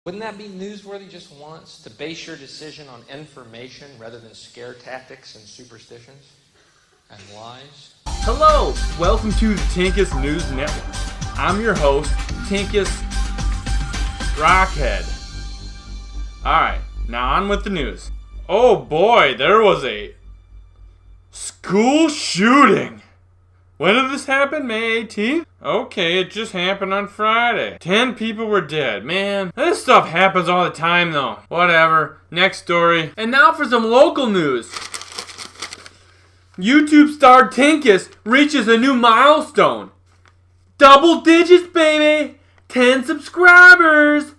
Wouldn't that be newsworthy just once, to base your decision on information rather than scare tactics and superstitions and lies? Hello, welcome to the Tinkus News Network. I'm your host, Tinkus Rockhead. Alright, now on with the news. Oh boy, there was a school shooting. When did this happen? May 18th? Okay, it just happened on Friday. 10 people were dead. Man, this stuff happens all the time though. Whatever. Next story. And now for some local news. YouTube star Tinkus reaches a new milestone. Double digits, baby. 10 subscribers.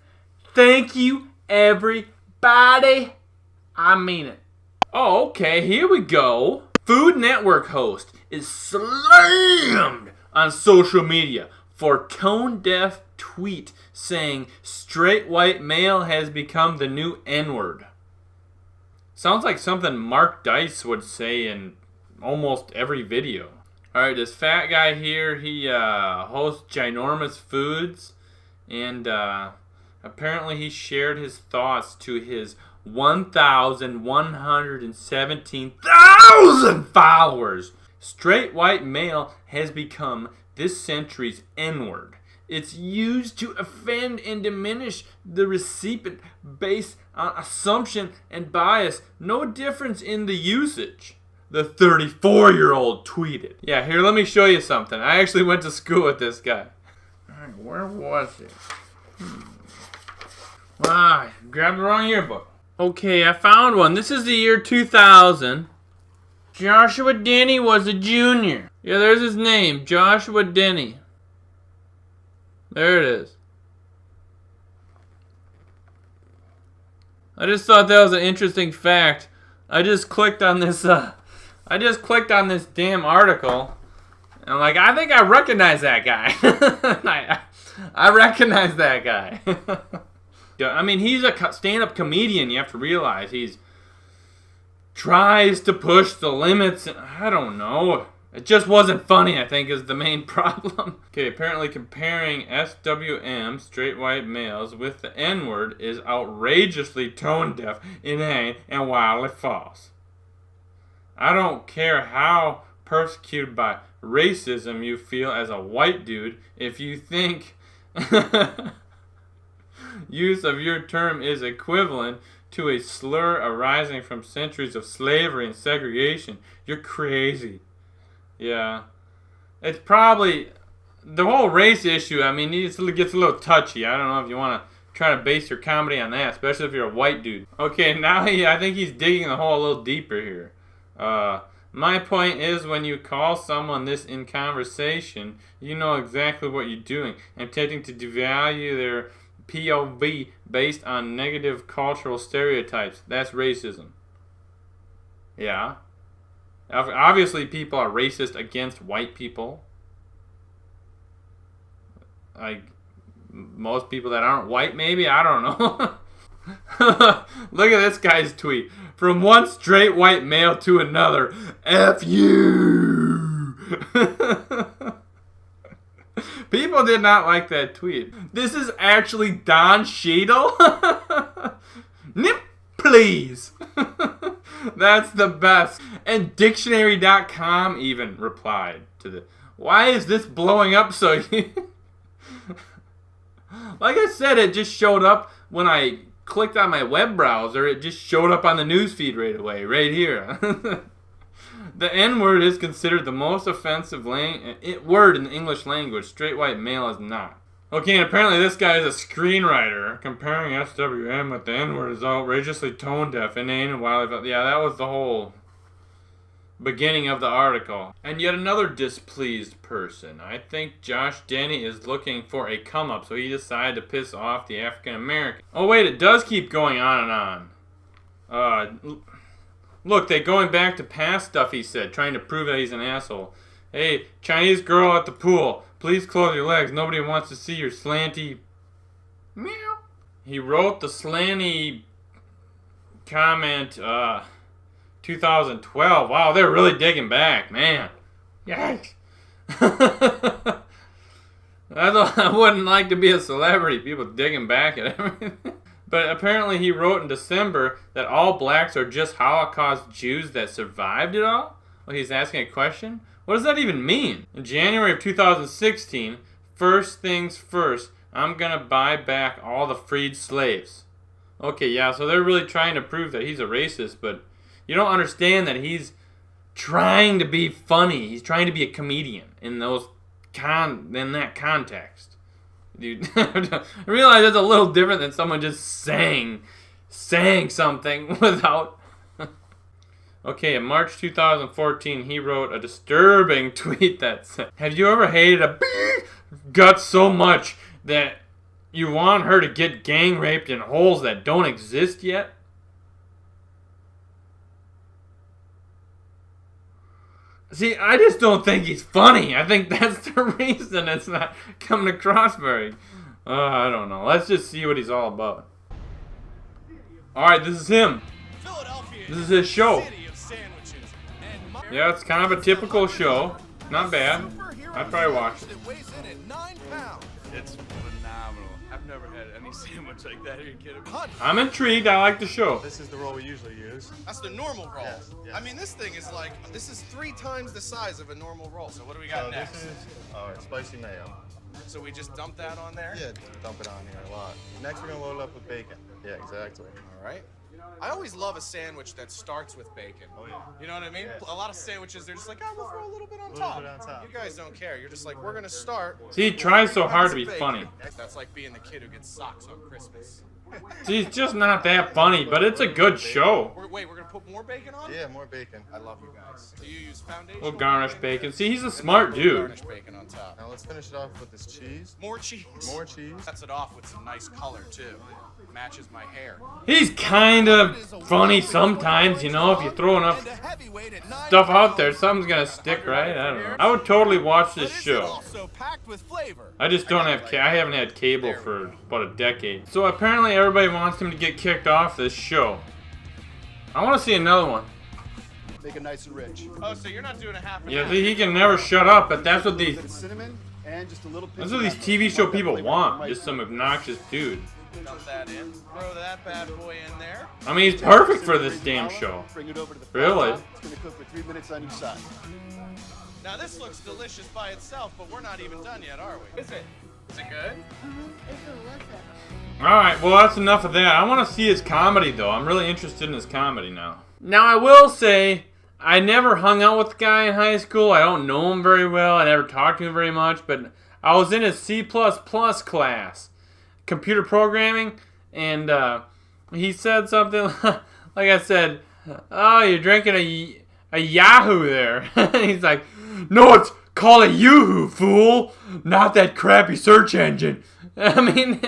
Thank you, everybody. I mean it. Oh, okay, here we go. Food Network host is slammed on social media for tone-deaf tweet saying straight white male has become the new N-word. Sounds like something Mark Dice would say in almost every video. Alright, this fat guy here, he hosts Ginormous Foods, and apparently he shared his thoughts to his 1,117,000 followers. Straight white male has become this century's N-word. It's used to offend and diminish the recipient based on assumption and bias. No difference in the usage. The 34-year-old tweeted. Yeah, here, let me show you something. I actually went to school with this guy. Alright, where was it? I grabbed the wrong yearbook. Okay, I found one. This is the year 2000. Joshua Denny was a junior. Yeah, there's his name, Joshua Denny. There it is. I just thought that was an interesting fact. I just clicked on this damn article. And I'm like, I think I recognize that guy. I recognize that guy. I mean, he's a stand-up comedian. You have to realize he's tries to push the limits. I don't know. It just wasn't funny, I think, is the main problem. Okay, apparently comparing SWM, straight white males, with the N-word is outrageously tone-deaf, inane, and wildly false. I don't care how persecuted by racism you feel as a white dude if you think use of your term is equivalent to a slur arising from centuries of slavery and segregation. You're crazy. Yeah. It's probably the whole race issue. I mean, it gets a little touchy. I don't know if you want to try to base your comedy on that, especially if you're a white dude. Okay, now I think he's digging the hole a little deeper here. My point is, when you call someone this in conversation, you know exactly what you're doing, attempting to devalue their POV based on negative cultural stereotypes. That's racism. Yeah. Obviously, people are racist against white people. Like, most people that aren't white, maybe? I don't know. Look at this guy's tweet. From one straight white male to another, F you! People did not like that tweet. This is actually Don Cheadle. Nip, please. That's the best. And Dictionary.com even replied to the. Why is this blowing up so? Like I said, it just showed up when I clicked on my web browser. It just showed up on the newsfeed right away, right here. The N-word is considered the most offensive word in the English language. Straight white male is not. Okay, and apparently this guy is a screenwriter. Comparing SWM with the N-word is outrageously tone-deaf, inane, and wildly... Yeah, that was the whole beginning of the article. And yet another displeased person. I think Josh Denny is looking for a come-up, so he decided to piss off the African American. Oh wait, it does keep going on and on. Look, they're going back to past stuff he said, trying to prove that he's an asshole. Hey, Chinese girl at the pool, please close your legs. Nobody wants to see your slanty... Meow. He wrote the slanty comment, 2012. Wow, they're really digging back, man. Yikes. I wouldn't like to be a celebrity. People digging back at everything. But apparently he wrote in December that all blacks are just Holocaust Jews that survived it all? Well, he's asking a question? What does that even mean? In January of 2016, first things first, I'm gonna buy back all the freed slaves. Okay, yeah, so they're really trying to prove that he's a racist, but you don't understand that he's trying to be funny. He's trying to be a comedian in that context. Dude, I realize that's a little different than someone just saying something without... Okay, in March 2014, he wrote a disturbing tweet that said, "Have you ever hated a gut so much that you want her to get gang raped in holes that don't exist yet?" See, I just don't think he's funny. I think that's the reason it's not coming across very... I don't know. Let's just see what he's all about. Alright, this is him. This is his show. Yeah, it's kind of a typical show. Not bad. I'd probably watch it. It's phenomenal. I've never had any sandwich like that. Are you kidding me? I'm intrigued. I like the show. This is the roll we usually use. That's the normal roll. Yes, yes. I mean, this thing is like, this is 3 times the size of a normal roll. So what do we got next? This is spicy mayo. So we just dump that on there? Yeah, dump it on here a lot. Next, we're gonna load it up with bacon. Yeah, exactly. All right. I always love a sandwich that starts with bacon. Oh yeah. You know what I mean? Yeah. A lot of sandwiches, they're just like, oh, we'll throw a little bit on top. You guys don't care. You're just like, we're gonna start. See, he tries so hard to be funny. That's like being the kid who gets socks on Christmas. See, he's just not that funny, but it's a good show. Wait, we're gonna put more bacon on? Yeah, more bacon. I love you guys. Do you use foundation? We'll garnish bacon. See, he's a smart dude. Garnish bacon on top. Now let's finish it off with this cheese. More cheese. More cheese. Sets it off with some nice color too. Matches my hair. He's kind of funny sometimes, you know, if you throw enough stuff out there, something's gonna stick, right? I don't know. I would totally watch this show. I just don't have, I haven't had cable for about a decade. So apparently everybody wants him to get kicked off this show. I want to see another one. Make it nice and rich. Oh, so you're not doing a half and Yeah, half. he can never shut up, but that's what these, Cinnamon and just a little that's what these TV show people want. Just some obnoxious dude. Dump that in. Throw that bad boy in there. I mean, he's perfect for this damn show. Bring it over to the Really? It's going to cook for 3 minutes on each side. Now this looks delicious by itself, but we're not even done yet, are we? Is it? Is it good? Alright, well that's enough of that. I want to see his comedy though. I'm really interested in his comedy now. Now I will say, I never hung out with the guy in high school. I don't know him very well. I never talked to him very much, but I was in his C++ class, computer programming, and he said something like I said, "Oh, you're drinking a Yahoo there." And he's like, "No, it's called a Yoo-hoo, fool, not that crappy search engine." I mean,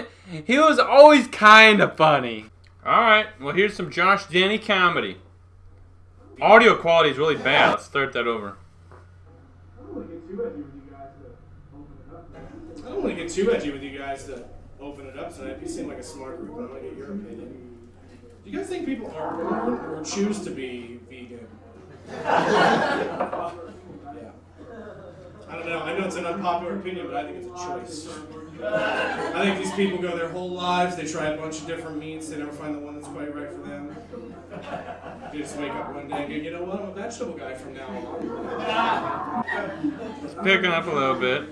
he was always kind of funny. Alright, well here's some Josh Denny comedy. Audio quality is really bad. Let's start that over. I don't want to get too edgy with you guys to open it up tonight. You seem like a smart group, and I want to get your opinion. Do you guys think people are born or choose to be vegan? Yeah. I don't know. I know it's an unpopular opinion, but I think it's a choice. I think these people go their whole lives, they try a bunch of different meats, they never find the one that's quite right for them. They just wake up one day and go, you know what, I'm a vegetable guy from now on. It's picking up a little bit.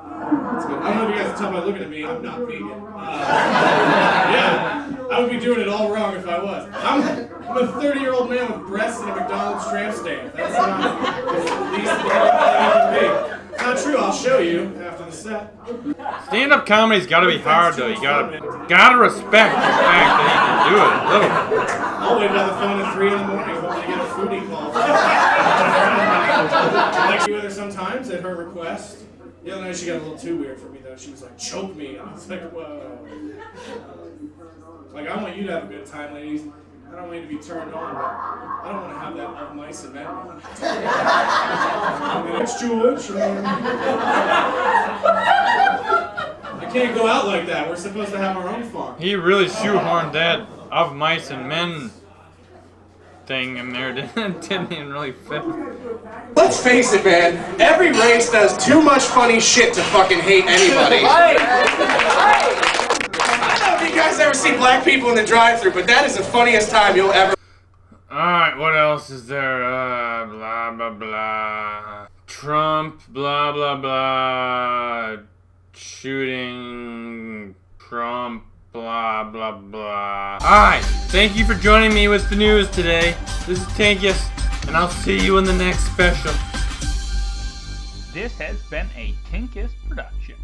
I don't know if you guys can tell by looking at me, I'm not vegan. Yeah, I would be doing it all wrong if I was. I'm a 30-year-old man with breasts and a McDonald's tramp stamp. That's not the least thing I can be. It's not true, I'll show you after the set. Stand-up comedy's gotta be hard though. You gotta respect the fact that he can do it a little bit. I'll wait by the phone at 3 in the morning hoping to get a foodie call. I like to be with her sometimes at her request. The other night she got a little too weird for me though. She was like, choke me. And I was like, whoa. Like, I want you to have a good time, ladies. I don't want you to be turned on, but I don't want to have that of mice and men. I mean, it's Jewish. I can't go out like that. We're supposed to have our own farm. He really shoehorned that of mice and men thing in there. Didn't even really fit. Let's face it, man. Every race does too much funny shit to fucking hate anybody. I know you guys ever see black people in the drive-thru, but that is the funniest time you'll ever. Alright, what else is there? Blah, blah, blah. Trump, blah, blah, blah. Shooting. Trump, blah, blah, blah. Alright, thank you for joining me with the news today. This is Tankus, and I'll see you in the next special. This has been a Tinkus production.